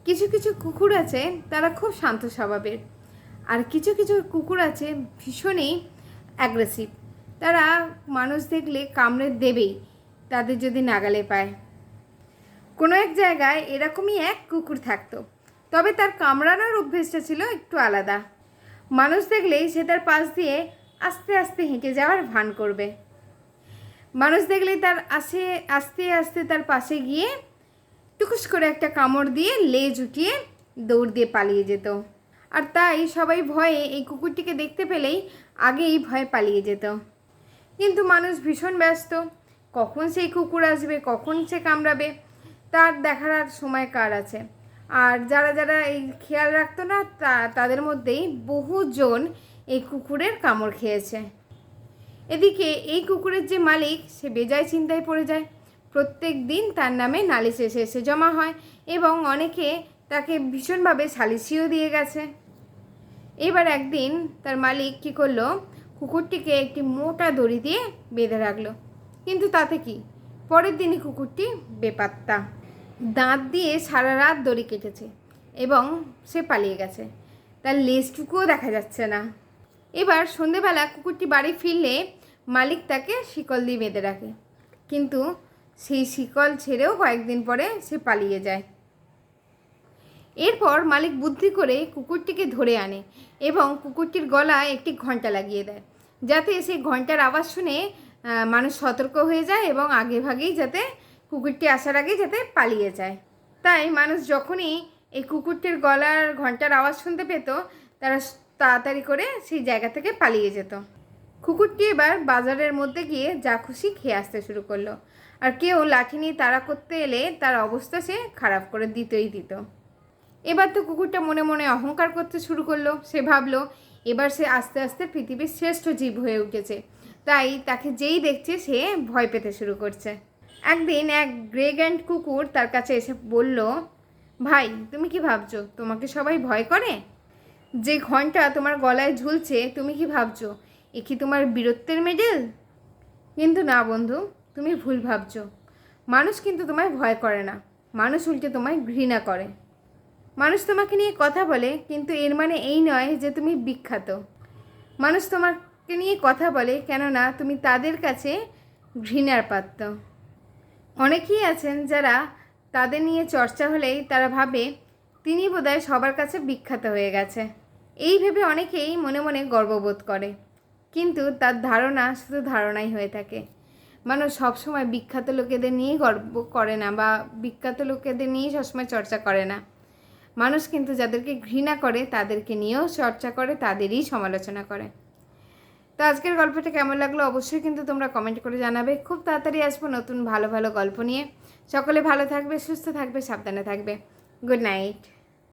কিছু কিছু কুকুর আছে তারা খুব শান্ত স্বভাবের, আর কিছু কিছু কুকুর আছে ভীষণই অ্যাগ্রেসিভ। তারা মানুষ দেখলে কামড়ে দেবেই, তাদের যদি নাগালে পায়। কোনো এক জায়গায় এরকমই এক কুকুর থাকতো, তবে তার কামড়ানোর অভ্যেসটা ছিল একটু আলাদা। মানুষ দেখলেই সে তার পাশ দিয়ে আস্তে আস্তে হেঁটে যাওয়ার ভান করবে। মানুষ দেখলেই তার আস্তে আস্তে তার পাশে গিয়ে টুকুস করে একটা কামড় দিয়ে লেজ উঠিয়ে দৌড় দিয়ে পালিয়ে যেত। আর তাই সবাই ভয়ে এই কুকুরটিকে দেখতে পেলেই আগেই ভয়ে পালিয়ে যেত। কিন্তু মানুষ ভীষণ ব্যস্ত, কখন সেই কুকুর আসবে, কখন সে কামড়াবে, তার দেখার আর সময় কার আছে। আর যারা যারা এই খেয়াল রাখতো না, তাদের মধ্যেই বহুজন এই কুকুরের কামড় খেয়েছে। এদিকে এই কুকুরের যে মালিক, সে বেজায় চিন্তায় পড়ে যায়। প্রত্যেক দিন তার নামে নালিশ এসে জমা হয় এবং অনেকে তাকে ভীষণভাবে সালিশিও দিয়ে গেছে। এবার একদিন তার মালিক কী করলো, কুকুরটিকে একটি মোটা দড়ি দিয়ে বেঁধে রাখলো। কিন্তু তাতে কি, পরের দিনই কুকুরটি বেপাত্তা, দাঁত দিয়ে সারা রাত দড়ি কেটেছে এবং সে পালিয়ে গেছে। তার লেজটুকুও দেখা যাচ্ছে না। এবার সন্ধেবেলা কুকুরটি বাড়ি ফিরলে মালিক তাকে শিকল দিয়ে বেঁধে রাখে, কিন্তু সেই শিকল ছেড়েও কয়েকদিন পরে সে পালিয়ে যায়। এরপর মালিক বুদ্ধি করে কুকুরটিকে ধরে আনে এবং কুকুরটির গলায় একটি ঘণ্টা লাগিয়ে দেয়, যাতে সেই ঘণ্টার আওয়াজ শুনে মানুষ সতর্ক হয়ে যায় এবং আগেভাগেই যাতে কুকুরটি আসার আগে যাতে পালিয়ে যায়। তাই মানুষ যখনই এই কুকুরটির গলার ঘণ্টার আওয়াজ শুনতে পেত, তারা তাড়াতাড়ি করে সেই জায়গা থেকে পালিয়ে যেত। কুকুরটি এবার বাজারের মধ্যে গিয়ে যা খুশি খেয়ে আসতে শুরু করলো, আর কেউ লাঠি নিয়ে তাড়া করতে এলে তার অবস্থা সে খারাপ করে দিত। এবার তো কুকুরটা মনে মনে অহংকার করতে শুরু করলো। সে ভাবলো এবার সে আস্তে আস্তে পৃথিবীর শ্রেষ্ঠ জীব হয়ে উঠেছে, তাই তাকে যেই দেখছে সে ভয় পেতে শুরু করছে। একদিন এক গ্রে গ্যান্ড কুকুর তার কাছে এসে বলল, ভাই তুমি কি ভাবছো তোমাকে সবাই ভয় করে? যে ঘণ্টা তোমার গলায় ঝুলছে, তুমি কি ভাবছো এ কি তোমার বীরত্বের মেডেল? কিন্তু না বন্ধু, তুমি ভুল ভাবছো। মানুষ কিন্তু তোমায় ভয় করে না, মানুষ উল্টে তোমায় ঘৃণা করে। মানুষ তোমাকে নিয়ে কথা বলে, কিন্তু এর মানে এই নয় যে তুমি বিখ্যাত। মানুষ তোমাকে নিয়ে কথা বলে কেননা তুমি তাদের কাছে ঘৃণার পাত্র। অনেকেই আছেন যারা তাদের নিয়ে চর্চা হলেই তারা ভাবে তিনি বোধহয় সবার কাছে বিখ্যাত হয়ে গেছে। এই ভেবে অনেকেই মনে মনে গর্ববোধ করে, কিন্তু তার ধারণা শুধু ধারণাই হয়ে থাকে। মানুষ সবসময় বিখ্যাত লোকেদের নিয়েই গর্ব করে না বা বিখ্যাত লোকেদের নিয়েই সবসময় চর্চা করে না। মানুষ কিন্তু যাদেরকে ঘৃণা করে তাদেরকে নিয়েও চর্চা করে, তাদেরই সমালোচনা করে। তো আজকের গল্পটা কেমন লাগলো অবশ্যই কিন্তু তোমরা কমেন্ট করে জানাবে। খুব তাড়াতাড়ি আসবো নতুন ভালো ভালো গল্প নিয়ে। সকলে ভালো থাকবে, সুস্থ থাকবে, সাবধানে থাকবে। Good night.